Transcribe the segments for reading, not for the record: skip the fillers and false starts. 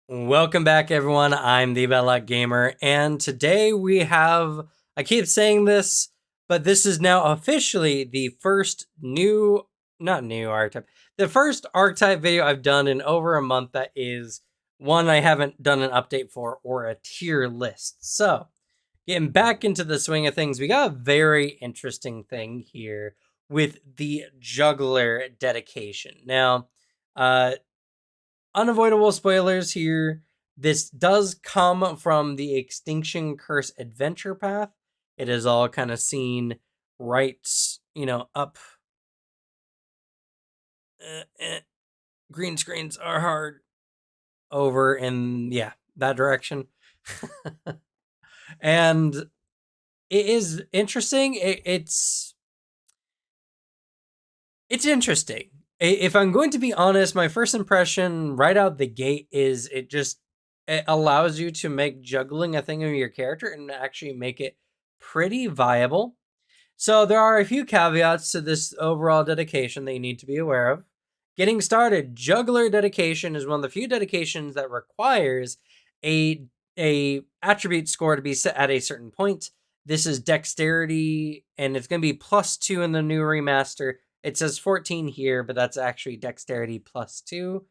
Welcome back, everyone. I'm the Bad Gamer, and today we have, I keep saying this, but this is now officially the first not new archetype, the first archetype video I've done in over a month that is one I haven't done an update for or a tier list. So, getting back into the swing of things, we got a very interesting thing here with the Juggler dedication. Now, uh, unavoidable spoilers here. This does come from the Extinction Curse adventure path. It is all kind of seen right, up. Green screens are hard over in, that direction. And it is interesting. It's interesting. If I'm going to be honest, my first impression right out the gate is it allows you to make juggling a thing of your character and actually make it pretty viable. So there are a few caveats to this overall dedication that you need to be aware of. Getting started, Juggler dedication is one of the few dedications that requires a attribute score to be set at a certain point. This is dexterity, and it's going to be +2 in the new remaster. It says 14 here, but that's actually dexterity +2.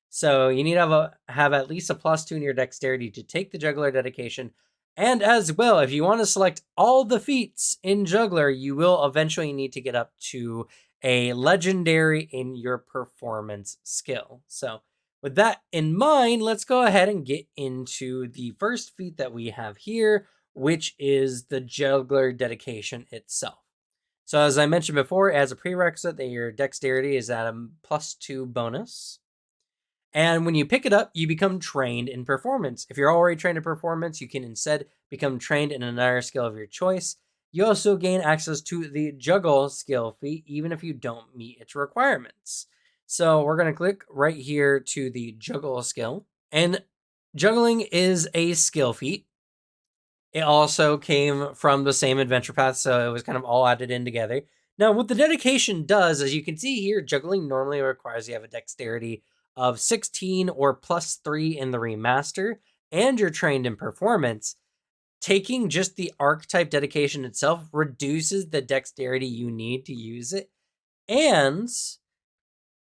So you need to have at least a +2 in your dexterity to take the Juggler dedication. And as well, if you want to select all the feats in Juggler, you will eventually need to get up to a legendary in your performance skill. So with that in mind, let's go ahead and get into the first feat that we have here, which is the Juggler dedication itself. So as I mentioned before, as a prerequisite, that your dexterity is at a +2 bonus. And when you pick it up, you become trained in performance. If you're already trained in performance, you can instead become trained in another skill of your choice. You also gain access to the Juggle skill feat, even if you don't meet its requirements. So we're going to click right here to the Juggle skill. And juggling is a skill feat. It also came from the same adventure path, so it was kind of all added in together. Now, what the dedication does, as you can see here, juggling normally requires you have a dexterity of 16 or +3 in the remaster, and you're trained in performance. Taking just the archetype dedication itself reduces the dexterity you need to use it and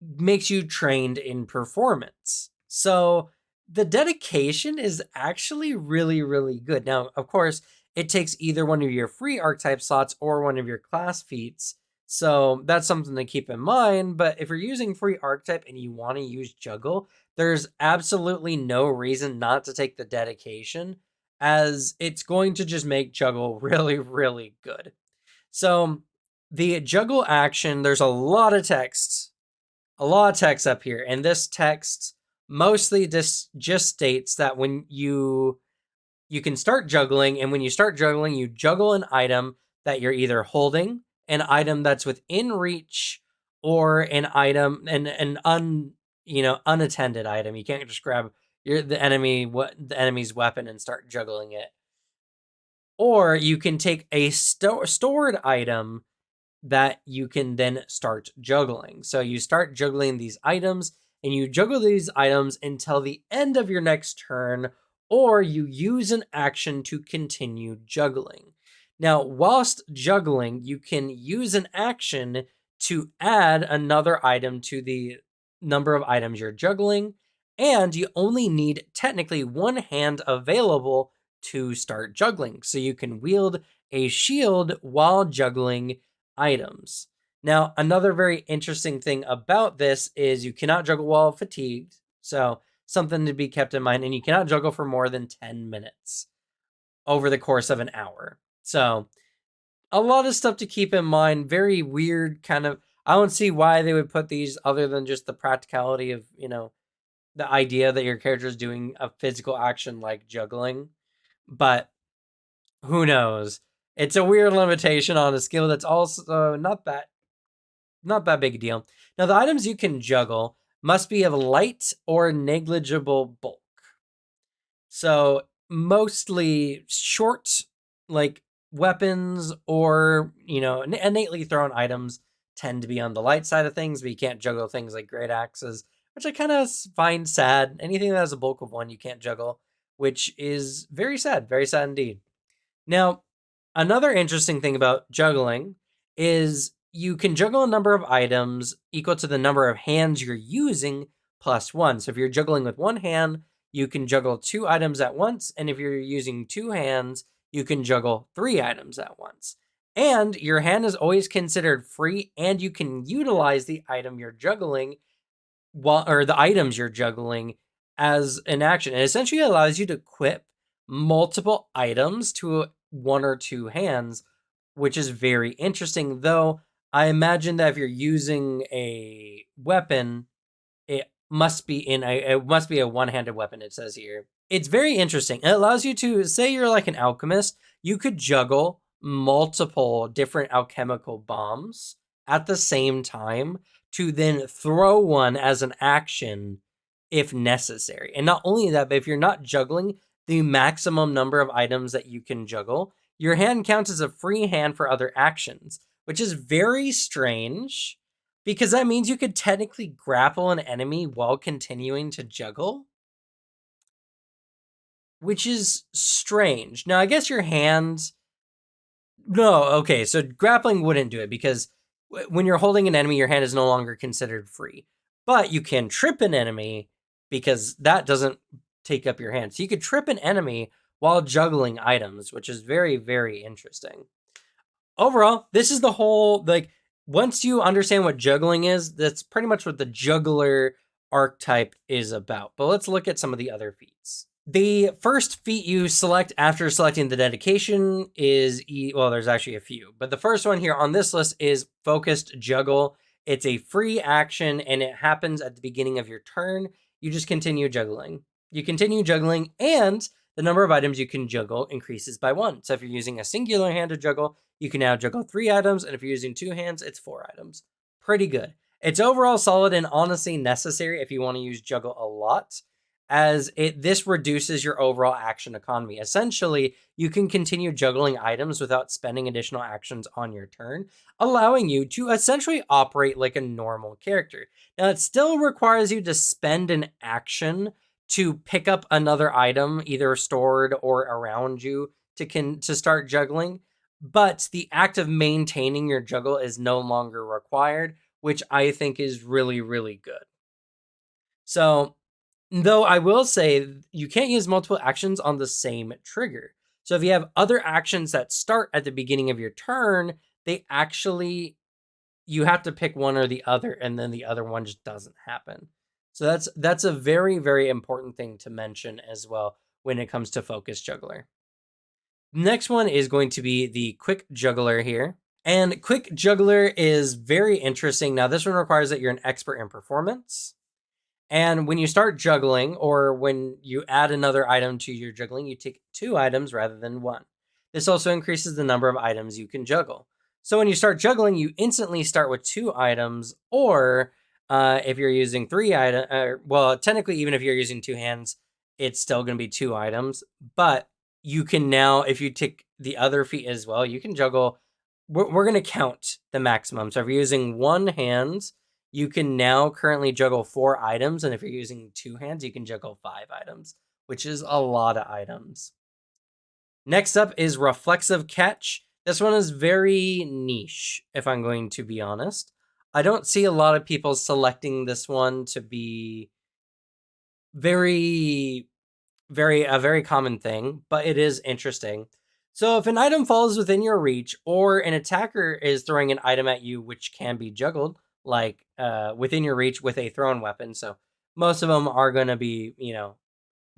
makes you trained in performance. So the dedication is actually really, really good. Now, of course, it takes either one of your free archetype slots or one of your class feats. So that's something to keep in mind. But if you're using free archetype and you want to use Juggle, there's absolutely no reason not to take the dedication, as it's going to just make Juggle really, really good. So the Juggle action, there's a lot of text up here, and this text mostly just states that when you can start juggling, and when you start juggling, you juggle an item that you're either holding, an item that's within reach, or an item an unattended item. You can't just grab the enemy's weapon and start juggling it. Or you can take a stored item that you can then start juggling. So you start juggling these items, and you juggle these items until the end of your next turn, or you use an action to continue juggling. Now, whilst juggling, you can use an action to add another item to the number of items you're juggling, and you only need technically one hand available to start juggling. So you can wield a shield while juggling items. Now, another very interesting thing about this is you cannot juggle while fatigued. So something to be kept in mind. And you cannot juggle for more than 10 minutes over the course of an hour. So a lot of stuff to keep in mind. Very weird kind of, I don't see why they would put these other than just the practicality of, the idea that your character is doing a physical action like juggling. But who knows? It's a weird limitation on a skill that's also not that big a deal. Now, the items you can juggle must be of light or negligible bulk. So mostly short, like weapons or, innately thrown items tend to be on the light side of things, but you can't juggle things like great axes which I kind of find sad. Anything that has a bulk of 1, you can't juggle, which is very sad indeed. Now, another interesting thing about juggling is you can juggle a number of items equal to the number of hands you're using plus 1. So if you're juggling with 1 hand, you can juggle 2 items at once. And if you're using 2 hands, you can juggle 3 items at once. And your hand is always considered free, and you can utilize the item you're juggling or the items you're juggling as an action. It essentially allows you to equip multiple items to 1 or 2 hands, which is very interesting. Though I imagine that if you're using a weapon, it must be a one-handed weapon, it says here. It's very interesting. It allows you to, say you're like an alchemist, you could juggle multiple different alchemical bombs at the same time to then throw one as an action if necessary. And not only that, but if you're not juggling the maximum number of items that you can juggle, your hand counts as a free hand for other actions, which is very strange because that means you could technically grapple an enemy while continuing to juggle, which is strange. Now, I guess your hands... No, okay, so grappling wouldn't do it because when you're holding an enemy, your hand is no longer considered free. But you can trip an enemy because that doesn't take up your hand. So you could trip an enemy while juggling items, which is very, very interesting. Overall, this is the whole, like, once you understand what juggling is, that's pretty much what the juggler archetype is about. But let's look at some of the other feats. The first feat you select after selecting the dedication is, well, there's actually a few, but the first one here on this list is Focused Juggle. It's a free action and it happens at the beginning of your turn. You just continue juggling. You continue juggling and the number of items you can juggle increases by 1. So if you're using a singular hand to juggle, you can now juggle 3 items, and if you're using 2 hands, it's 4 items. Pretty good. It's overall solid and honestly necessary if you want to use juggle a lot, as this reduces your overall action economy. Essentially, you can continue juggling items without spending additional actions on your turn, allowing you to essentially operate like a normal character. Now, it still requires you to spend an action to pick up another item, either stored or around you, to start juggling, but the act of maintaining your juggle is no longer required, which I think is really, really good. So, though I will say you can't use multiple actions on the same trigger. So if you have other actions that start at the beginning of your turn, you have to pick one or the other, and then the other one just doesn't happen. So that's a very, very important thing to mention as well when it comes to Focus Juggler. Next one is going to be the Quick Juggler here. And Quick Juggler is very interesting. Now, this one requires that you're an expert in performance. And when you start juggling, or when you add another item to your juggling, you take 2 items rather than 1. This also increases the number of items you can juggle. So when you start juggling, you instantly start with 2 items, or if you're using 3 items, well, technically, even if you're using 2 hands, it's still going to be 2 items. But you can now, if you take the other feat as well, you can juggle. We're going to count the maximum. So if you're using 1 hand, you can now currently juggle 4 items, and if you're using 2 hands, you can juggle 5 items, which is a lot of items. Next up is Reflexive Catch. This one is very niche, if I'm going to be honest. I don't see a lot of people selecting this one to be a very common thing, but it is interesting. So if an item falls within your reach, or an attacker is throwing an item at you which can be juggled, like within your reach with a thrown weapon, so most of them are going to be,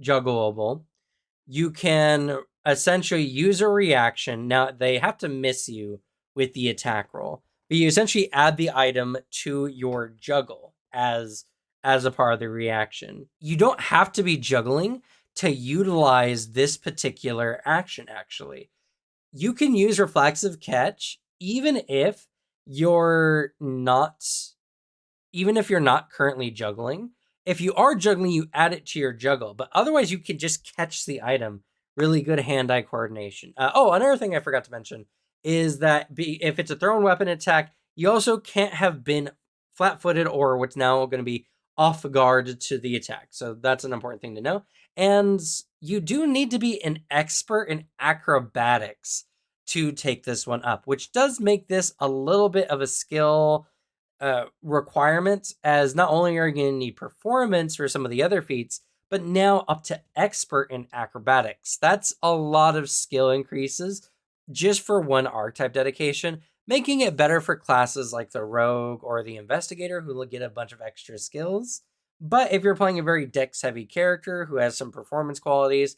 juggleable, you can essentially use a reaction. Now, they have to miss you with the attack roll, but you essentially add the item to your juggle as a part of the reaction. You don't have to be juggling to utilize this particular action, actually. You can use Reflexive Catch even if you're not currently juggling. If you are juggling, you add it to your juggle, but otherwise you can just catch the item. Really good hand-eye coordination. Another thing I forgot to mention is that if it's a thrown weapon attack, you also can't have been flat-footed, or what's now going to be off guard to the attack. So that's an important thing to know. And you do need to be an expert in acrobatics to take this one up, which does make this a little bit of a skill requirement, as not only are you going to need performance for some of the other feats, but now up to expert in acrobatics. That's a lot of skill increases just for one archetype dedication, making it better for classes like the rogue or the investigator, who will get a bunch of extra skills. But if you're playing a very dex heavy character who has some performance qualities,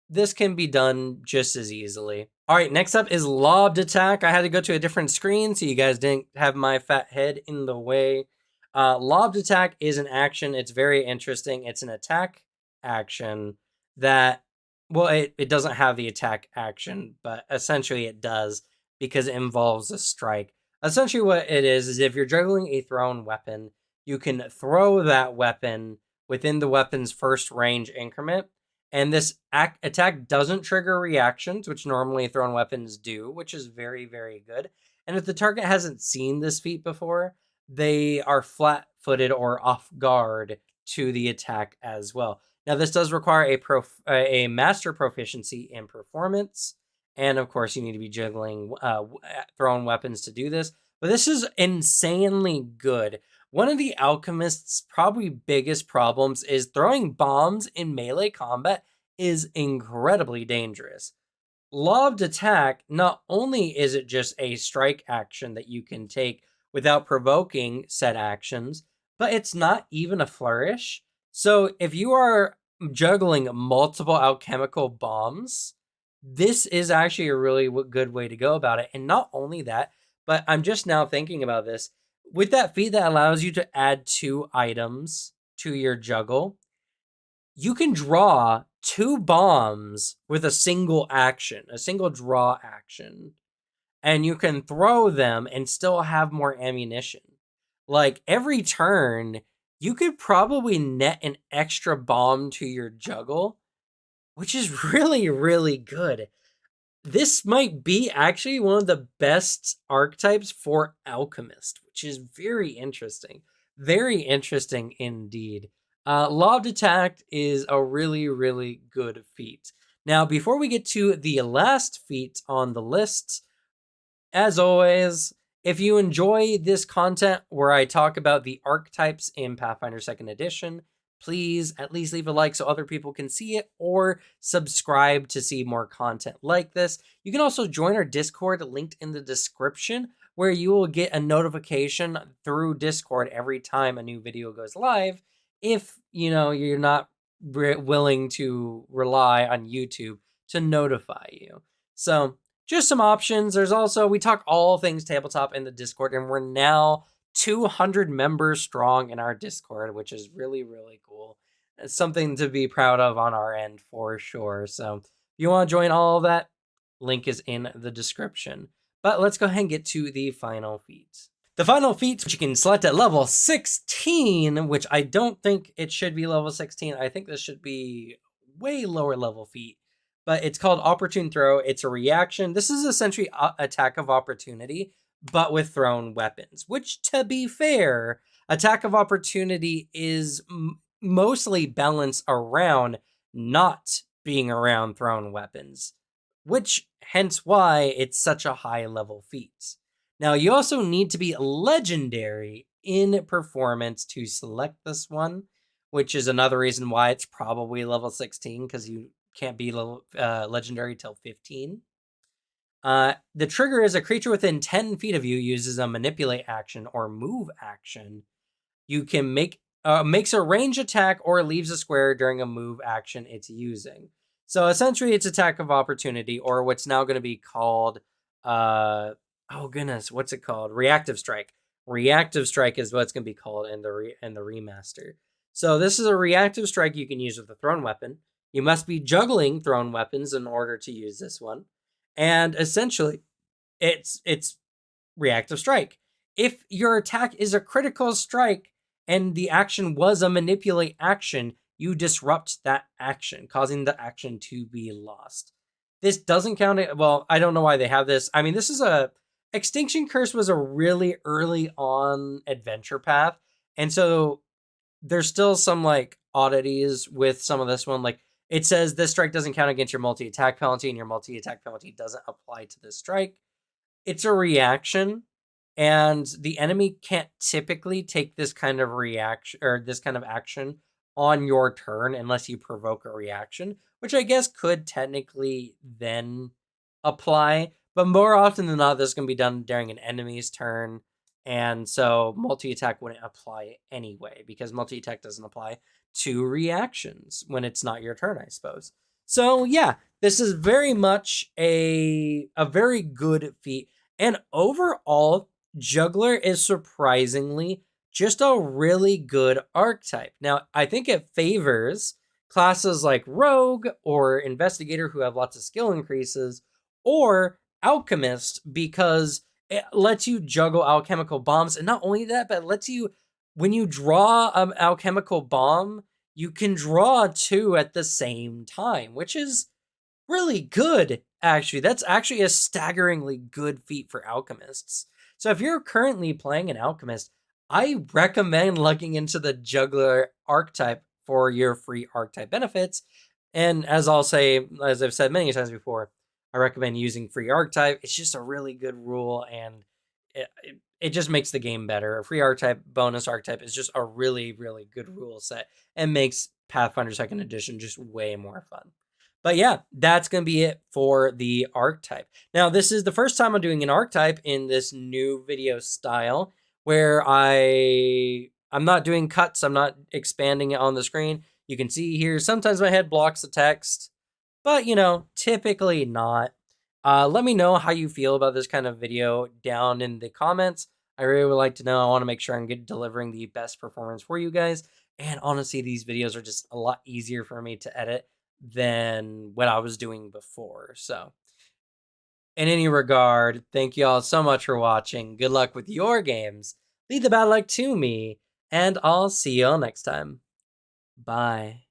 this can be done just as easily. All right, next up is Lobbed Attack. I had to go to a different screen so you guys didn't have my fat head in the way. Lobbed Attack is an action. It's very interesting. It's an attack action that, well, it doesn't have the attack action, but essentially it does because it involves a strike. Essentially what it is if you're juggling a thrown weapon, you can throw that weapon within the weapon's first range increment. And this attack doesn't trigger reactions, which normally thrown weapons do, which is very, very good. And if the target hasn't seen this feat before, they are flat-footed or off guard to the attack as well. Now, this does require a master proficiency in performance. And of course, you need to be juggling thrown weapons to do this. But this is insanely good. One of the alchemist's probably biggest problems is throwing bombs in melee combat is incredibly dangerous. Lobbed Attack, not only is it just a strike action that you can take without provoking said actions, but it's not even a flourish. So if you are juggling multiple alchemical bombs, this is actually a really good way to go about it. And not only that, but I'm just now thinking about this. With that feat that allows you to add 2 items to your juggle, you can draw 2 bombs with a single action, a single draw action, and you can throw them and still have more ammunition. Like every turn, you could probably net an extra bomb to your juggle, which is really, really good. This might be actually one of the best archetypes for Alchemist, which is very interesting. Very interesting indeed. Lobbed Attack is a really, really good feat. Now, before we get to the last feat on the list, as always, if you enjoy this content where I talk about the archetypes in Pathfinder 2nd Edition, please at least leave a like so other people can see it, or subscribe to see more content like this. You can also join our Discord linked in the description, where you will get a notification through Discord every time a new video goes live, if you're not willing to rely on YouTube to notify you. So just some options. There's also, we talk all things tabletop in the Discord, and we're now 200 members strong in our Discord, which is really, really cool. It's something to be proud of on our end for sure. So if you want to join all of that, link is in the description. But let's go ahead and get to the final feat. The final feat, which you can select at level 16, which I don't think it should be level 16. I think this should be way lower level feat. But it's called Opportune Throw. It's a reaction. This is essentially Attack of Opportunity, but with thrown weapons, which, to be fair, Attack of Opportunity is mostly balanced around not being around thrown weapons, which hence why it's such a high level feat. Now, you also need to be legendary in performance to select this one, which is another reason why it's probably level 16, because you can't be legendary till 15. The trigger is a creature within 10 feet of you uses a manipulate action or move action. You can makes a range attack or leaves a square during a move action it's using. So essentially it's Attack of Opportunity, or what's now going to be called, what's it called? Reactive Strike. Reactive Strike is what's going to be called in the remaster. So this is a reactive strike you can use with a thrown weapon. You must be juggling thrown weapons in order to use this one. And essentially, it's reactive strike. If your attack is a critical strike and the action was a manipulate action, you disrupt that action, causing the action to be lost. This doesn't count it. Well, I don't know why they have this. I mean, this is Extinction Curse was a really early on adventure path. And so there's still some like oddities with some of this one. Like it says this strike doesn't count against your multi-attack penalty, and your multi-attack penalty doesn't apply to this strike. It's a reaction, and the enemy can't typically take this kind of reaction or this kind of action on your turn unless you provoke a reaction, which I guess could technically then apply. But more often than not, this is going to be done during an enemy's turn. And so multi-attack wouldn't apply anyway, because multi-attack doesn't apply to reactions when it's not your turn, I suppose. So yeah, this is very much a very good feat. And overall, Juggler is surprisingly just a really good archetype. Now, I think it favors classes like Rogue or Investigator who have lots of skill increases, or Alchemist, because it lets you juggle alchemical bombs. And not only that, but it lets you, when you draw an alchemical bomb, you can draw two at the same time, which is really good, actually. That's actually a staggeringly good feat for alchemists. So if you're currently playing an alchemist, I recommend looking into the Juggler archetype for your free archetype benefits. And as I'll say, as I've said many times before, I recommend using free archetype. It's just a really good rule, and it just makes the game better. A free archetype, bonus archetype is just a really, really good rule set and makes Pathfinder 2nd Edition just way more fun. But yeah, that's going to be it for the archetype. Now, this is the first time I'm doing an archetype in this new video style where I'm not doing cuts. I'm not expanding it on the screen. You can see here, sometimes my head blocks the text, but typically not. Let me know how you feel about this kind of video down in the comments. I really would like to know. I want to make sure I'm delivering the best performance for you guys. And honestly, these videos are just a lot easier for me to edit than what I was doing before. So in any regard, thank you all so much for watching. Good luck with your games. Lead the bad luck to me, and I'll see y'all next time. Bye.